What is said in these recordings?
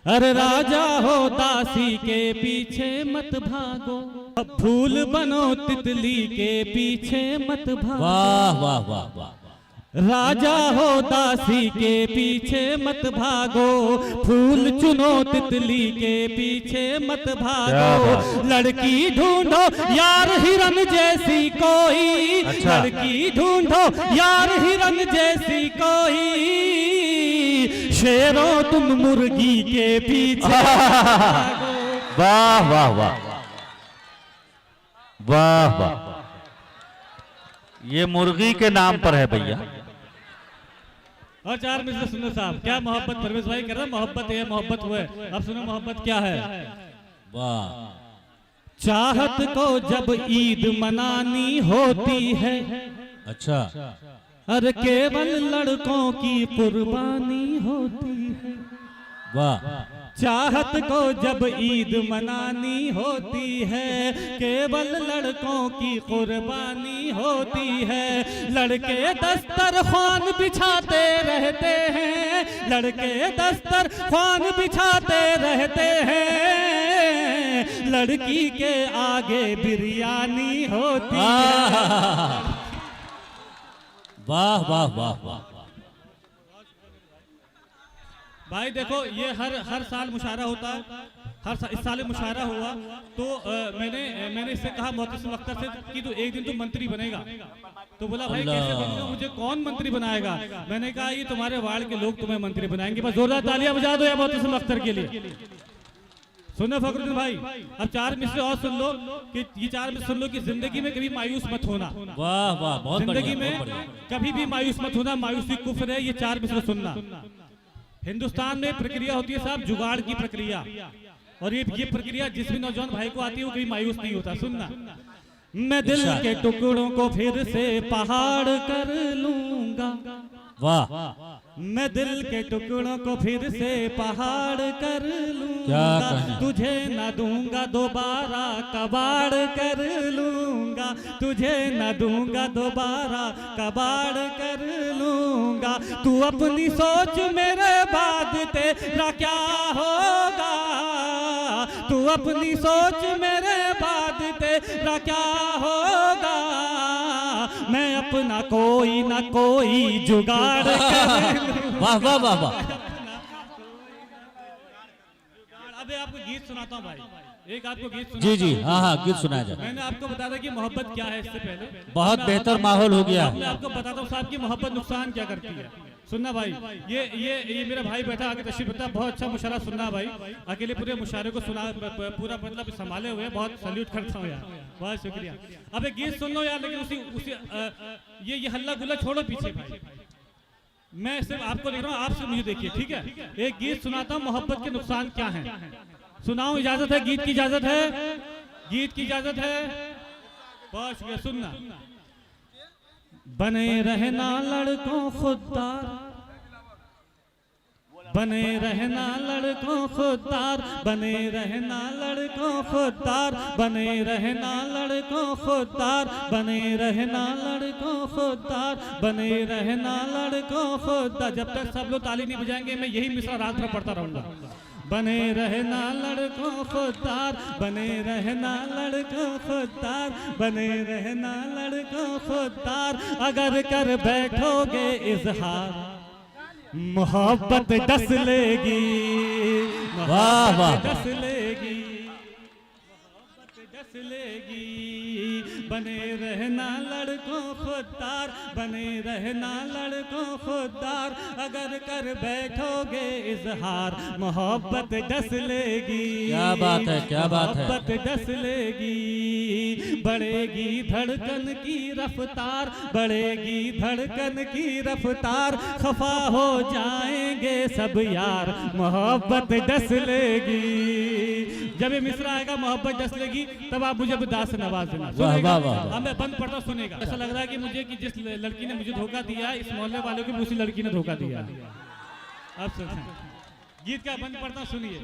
अरे राजा हो दासी के पीछे मत भागो, अब फूल बनो तितली के पीछे मत भागो। वाह वाह वाह वाह। राजा हो दासी के पीछे मत भागो, फूल चुनो तितली के पीछे मत भागो। लड़की ढूंढो यार हिरन जैसी कोई, अच्छा। लड़की ढूंढो यार हिरन जैसी कोई, शेरों तुम मुर्गी के पीछे भागो। वाह वाह वाह वाह वाह। ये मुर्गी के नाम पर है भैया। और चार मिनट सुनो साहब, क्या मोहब्बत परवेश भाई कर रहे हैं, मोहब्बत है मोहब्बत हुए। अब सुनो मोहब्बत क्या है। वाह। चाहत को जब ईद मनानी होती है, अच्छा। अरे केवल लड़कों की कुर्बानी होती है। वाह। चाहत को जब ईद मनानी होती है, केवल लड़कों की कुर्बानी होती है। लड़के दस्तरख्वान बिछाते रहते हैं, लड़के दस्तरख्वान बिछाते रहते हैं, लड़की के आगे बिरयानी होती है। वाह वाह वाह वाह। भाई देखो ये हर साल मुशायरा होता है, इस साल मुशायरा हुआ तो मैंने इससे कहा मोहतसिम अख्तर से कि तू एक दिन तो मंत्री बनेगा। तो बोला भाई कैसे बनूंगा, मुझे कौन मंत्री बनाएगा। मैंने कहा ये तुम्हारे वार्ड के लोग तुम्हें मंत्री बनाएंगे। बस जोरदार तालियां बजा दो या मोहतसिम अख्तर के लिए। सुनो फखरुद्दीन भाई, अब चार मिसरे और सुन लो कि ये चार मिसरे सुन लो कि जिंदगी में कभी मायूस मत होना। वाह वाह। बहुत जिंदगी में कभी भी मायूस मत होना, मायूसी कुफ्र है। ये चार मिसरे सुनना। हिंदुस्तान में प्रक्रिया होती है साहब जुगाड़ की प्रक्रिया, और ये प्रक्रिया जिस भी नौजवान भाई को आती है वो कभी मायूस नहीं होता। सुनना, मैं दिल के टुकड़ों को फिर से पहाड़ कर लूंगा। वाह। मैं दिल के टुकड़ों को फिर से पहाड़ कर लूंगा। क्या तुझे न दूंगा दोबारा कबाड़ कर लूंगा, तुझे न दूंगा दोबारा कबाड़ कर लूंगा। तू अपनी सोच मेरे बाद तेरा क्या होगा, तू अपनी सोच मेरे बाद तेरा क्या होगा। मैं अपना कोई ना कोई जुगाड़ कर। वाह वाह वाह वाह। अबे आपको गीत सुनाता हूँ भाई, एक आपको गीत सुनाता जी जी हाँ हाँ गीत सुनाया जाए। मैंने आपको बता था कि मोहब्बत क्या है। इससे पहले बहुत बेहतर माहौल हो गया। मैं आपको बताता हूँ साहब कि मोहब्बत नुकसान क्या करती है। सुनना भाई, ये मेरा भाई बैठा आगे तशरीफ रखता, बहुत अच्छा मुशायरा सुनना भाई। अकेले पूरे मुशायरे को सुना, पूरा मतलब संभाले हुए, बहुत सैल्यूट करता हूँ यार, बहुत शुक्रिया। अब एक गीत सुन लो यार, लेकिन उसी ये हल्ला गुल्ला छोड़ो पीछे भाई। मैं सिर्फ आपको देख रहा हूँ, आपसे मुझे देखिए, ठीक है। एक गीत सुनाता हूँ, मोहब्बत के नुकसान क्या है। सुनाऊं, इजाजत है, गीत की इजाजत है, गीत की इजाजत है। बहुत शुक्रिया। सुनना, बने रहना लड़कों खुददार, बने रहना लड़कों खुददार, बने रहना लड़कों खुददार, बने रहना लड़कों खुददार, बने रहना लड़कों खुददार, बने रहना लड़कों खुददार। जब तक सब लोग ताली नहीं बजाएंगे मैं यही मिसरा रात भर पढ़ता रहूंगा। बने रहना लड़कों खुददार, बने रहना लड़कों खुददार, बने रहना लड़कों खुददार। अगर कर बैठोगे इजहार मोहब्बत डस लेगी, वाह वाह। डस लेगी, डस लेगी। बने रहना लड़कों खुददार, बने रहना लड़कों खुददार। अगर कर बैठोगे इजहार मोहब्बत डस लेगी। क्या बात है, क्या बात है। मोहब्बत डस लेगी। बढ़ेगी धड़कन की रफ्तार, बढ़ेगी धड़कन की रफ्तार। खफा हो जाएंगे सब यार मोहब्बत डस लेगी। जब ये मिसरा आएगा मोहब्बत डस लेगी, तब आप मुझे दास से नवाज देना। वाह वाह वाह। मैं बंद पढ़ता सुनेगा। ऐसा लग रहा है कि मुझे कि जिस लड़की ने मुझे धोखा दिया, इस मोहल्ले वालों को भी उसी लड़की ने धोखा दिया। अब गीत का बंद पढ़ता सुनिए।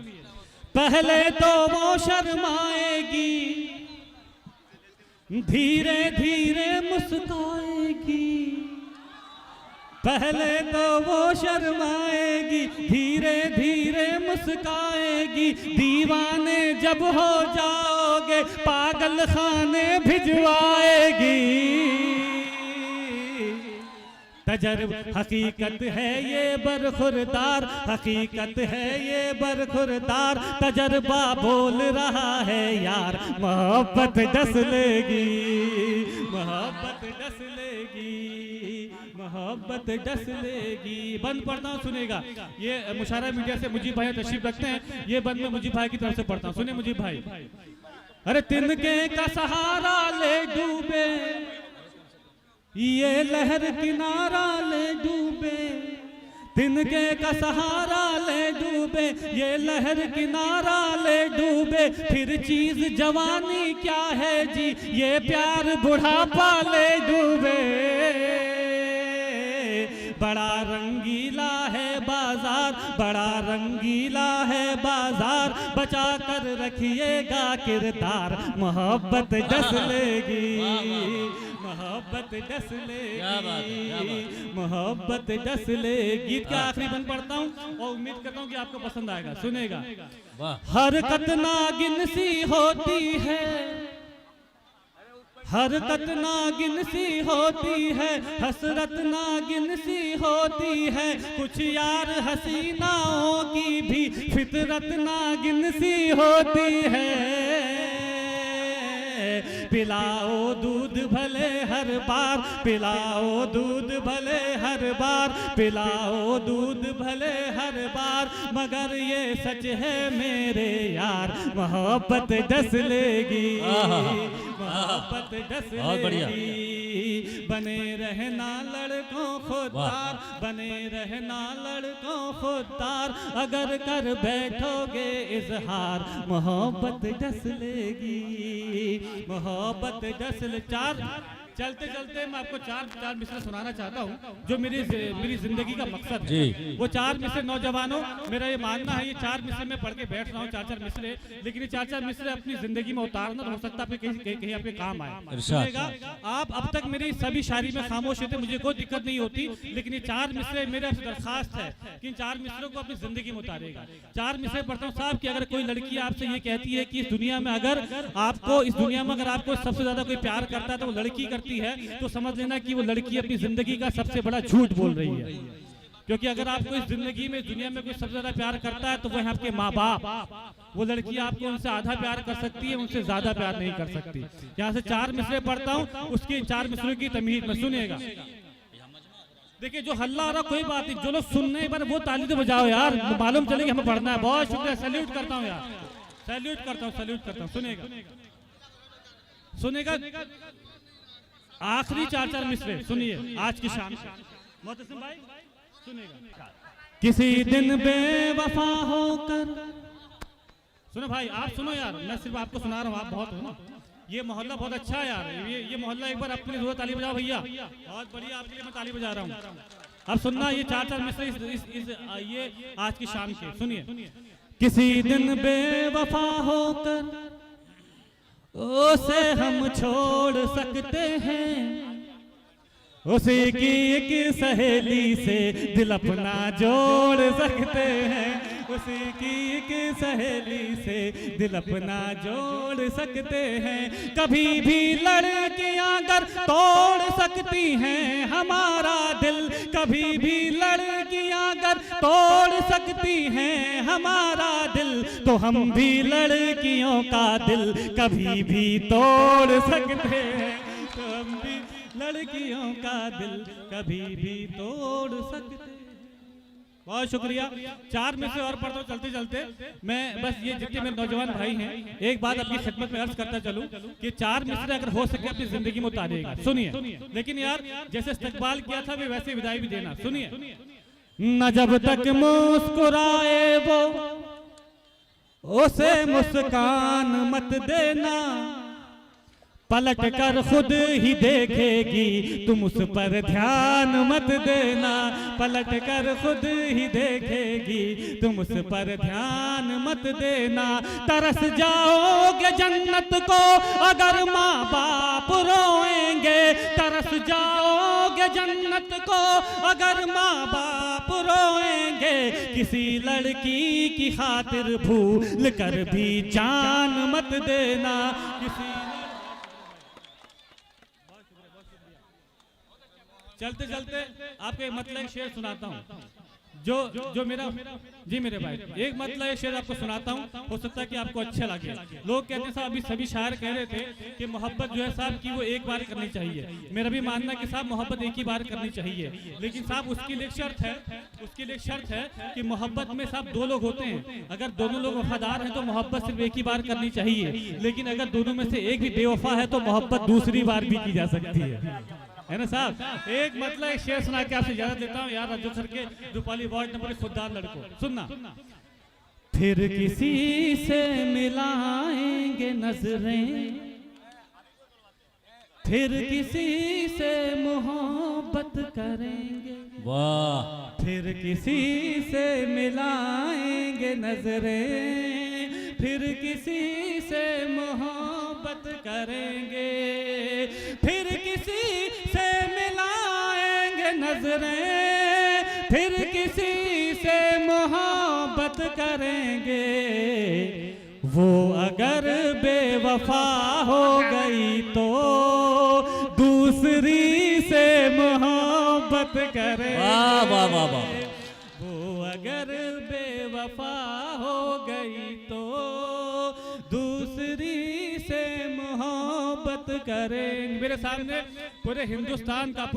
पहले तो वो शर्माएगी, धीरे धीरे मुस्काएगी, पहले तो वो शर्माएगी, धीरे धीरे मुस्काएगी, दीवाने जब हो जाओगे पागल खाने भिजवाएगी। तजर्बा हकीकत है ये बरखुरदार, हकीकत है ये बरखुरदार, तजर्बा बोल रहा है यार, मोहब्बत डस लेगी, मोहब्बत डस लेगी, मोहब्बत डस लेगी। बंद पढ़ता हूँ सुनेगा, ये मुशायरा मीडिया से मुजीब भाई तशरीफ रखते हैं, ये बंद में मुजीब भाई की तरफ से पढ़ता हूँ, सुने मुजीब भाई। अरे तिनके का सहारा ले डूबे, ये लहर किनारा ले डूबे, तिनके का सहारा ले डूबे, ये लहर किनारा ले डूबे, फिर चीज जवानी क्या है जी, ये प्यार बुढ़ापा ले डूबे। बड़ा रंगीला है बाजार, बड़ा रंगीला है बाजार, बचा कर रखिएगा किरदार, मोहब्बत डस लेगी, मोहब्बत डस लेगी, मोहब्बत डस लेगी। गीत का आखिरी बंद पढ़ता हूँ और उम्मीद करता हूँ कि आपको पसंद आएगा, सुनेगा। हरकत नागिन सी होती है, हरकत नागिन सी होती है, हसरत नागिन सी होती है, कुछ यार हसीनाओं की भी फितरत नागिन सी होती है। पिलाओ दूध भले हर बार, पिलाओ दूध भले हर बार, पिलाओ दूध भले हर बार, मगर ये सच है मेरे यार, मोहब्बत डस लेगी, मोहब्बत डस लेगी। बने रहना लड़कों खुदार, बने रहना लड़कों खुदार, अगर कर बैठोगे इजहार, मोहब्बत डस लेगी, मोहब्बत डस ले। चार चलते चलते मैं आपको चार मिसरे सुनाना चाहता हूँ जो मेरी जिंदगी का मकसद है। वो चार मिसरे नौजवानों, मेरा ये मानना है, ये चार मिसरे में पढ़ के बैठ रहा हूँ, चार मिसरे, लेकिन ये चार मिसरे अपनी जिंदगी में उतारना तो हो सकता है कहीं आपके काम आए। सुनेगा आप, अब तक मेरी सभी शायरी में खामोश थे, मुझे कोई दिक्कत नहीं होती, लेकिन ये चार मिसरे मेरे आपसे दरखास्त है कि इन चार मिसरों को अपनी जिंदगी में उतारेगा। चार मिसरे पढ़ता हूँ साहब कि अगर कोई लड़की आपसे ये कहती है कि इस दुनिया में अगर आपको, इस दुनिया में अगर आपको सबसे ज्यादा कोई प्यार करता है तो वो लड़की करती है, तो समझ लेना कि वो लड़की अपनी जिंदगी का सबसे बड़ा झूठ बोल रही है। क्योंकि अगर आपको इस जिंदगी में, दुनिया में कोई सबसे ज्यादा प्यार करता है तो वह आपके माँ बाप। वो लड़की आपको उनसे आधा प्यार कर सकती है, उनसे ज्यादा प्यार नहीं कर सकती। यहाँ से चार मिसरे पढ़ता हूँ, उसके चार मिसरों की तमीज में सुनिएगा। देखिए जो हल्ला हो रहा कोई बात नहीं, जो लोग सुनने पर वो ताली तो बजाओ यार, मालूम चले कि हमें पढ़ना है। बहुत शुक्रिया, सैल्यूट करता हूँ यार, सैल्यूट करता हूँ, सैल्यूट करता हूँ। सुनेगा आखिरी चार मिसरे सुनिए आज की शाम। मोहतसिम भाई सुनेगा। किसी दिन बेवफा होकर, सुनो भाई आप सुनो यार, मैं सिर्फ आपको सुना रहा हूँ, आप बहुत हो ना। ये मोहल्ला बहुत अच्छा है यार, ये मोहल्ला एक बार अपनी जरूरत ताली बजाओ भैया, बहुत बढ़िया, आपके लिए मैं ताली बजा रहा हूँ। अब सुनना ये चार मिसरे ये आज की शाम के सुनिए। किसी दिन बेवफा होकर उसे हम छोड़ सकते हैं, उसी की एक सहेली से दिल अपना जोड़ सकते हैं, उसी की एक सहेली से दिल अपना जोड़ सकते हैं। कभी भी लड़कियां अगर तोड़ सकती हैं हमारा दिल, कभी भी लड़कियां अगर तोड़ सकती हैं हमारा दिल, तो हम भी लड़कियों का दिल कभी भी तोड़ सकते हैं, तो हम भी लड़कियों का दिल कभी भी तोड़ सकते। बहुत शुक्रिया। चार में से और पढ़ता हूँ चलते चलते। मैं बस ये जितने मेरे नौजवान भाई हैं एक बात अपनी खिदमत में अर्ज करता चलूं कि चार मिसरे अगर हो सके अपनी जिंदगी में उतारिएगा। सुनिए, लेकिन यार जैसे इस्तकबाल किया था वैसे विदाई भी देना। सुनिए। न जब तक मुस्कुराए वो उसे मुस्कान मत देना, पलट कर खुद ही देखेगी, तुम उस पर ध्यान मत देना। पलट कर खुद ही देखेगी, तुम उस पर ध्यान मत देना। तरस जाओगे जन्नत को अगर माँ बाप रोएंगे, तरस जाओगे जन्नत को अगर माँ बाप रोएंगे। किसी लड़की की खातिर भूल कर भी जान मत देना। चलते चलते आपको एक मतलब शेर सुनाता हूँ, जो मेरा जी मेरे भाई एक मतलब शेर आपको सुनाता हूँ, हो सकता है कि आपको अच्छा लगे। लोग कहते हैं साहब, अभी सभी शायर कह रहे थे कि मोहब्बत जो है साहब की वो एक बार करनी चाहिए। मेरा भी मानना है कि साहब मोहब्बत एक ही बार करनी चाहिए, लेकिन साहब उसकी लिए एक शर्त है कि मोहब्बत में साहब दो लोग होते हैं। अगर दोनों लोग वफादार हैं तो मोहब्बत सिर्फ एक ही बार करनी चाहिए, लेकिन अगर दोनों में से एक भी बेवफा है तो मोहब्बत दूसरी बार भी की जा सकती है ना साहब। एक मतलब एक शेर सुना के आपसे इजाजत देता हूँ यार, रज्जो सर के रूपाली वार्ड नंबर खुददार लड़कों, सुनना। फिर किसी से मिलाएंगे नजरें, फिर किसी से मोहब्बत करेंगे। वाह। फिर किसी से मिलाएंगे नजरें, फिर किसी से मोहब्बत करेंगे। फिर किसी से मिलाएंगे नजरें, फिर किसी से मोहब्बत करेंगे। वो अगर बेवफा हो गई तो दूसरी से मोहब्बत करेंगे। वाह वाह वाह वाह। वो अगर बेवफा हो गई तो दूसरी से मोहब्बत करेंगे। मेरे सामने पूरा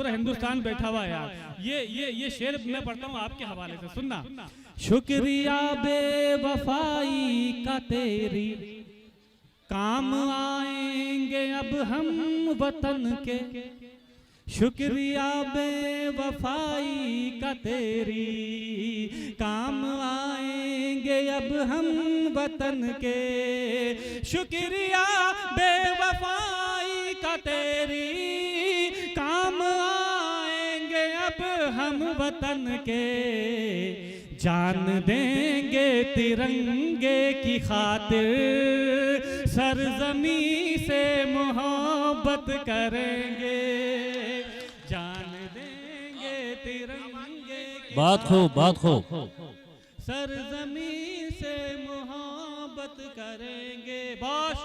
हिंदुस्तान बैठा हुआ है यार। ये शेर मैं पढ़ता हूँ आपके हवाले से, सुनना। शुक्रिया बेवफाई का तेरी, काम आएंगे अब हम वतन के। शुक्रिया बेवफाई का तेरी, काम आएंगे अब हम वतन के। शुक्रिया बेवफाई का तेरी, काम आएंगे अब हम वतन के। जान देंगे तिरंगे की खातिर, सरजमी से मोहब्बत करेंगे। जान देंगे तिरंगे की बात खूब। सरजमी से मोहब्बत करेंगे। बस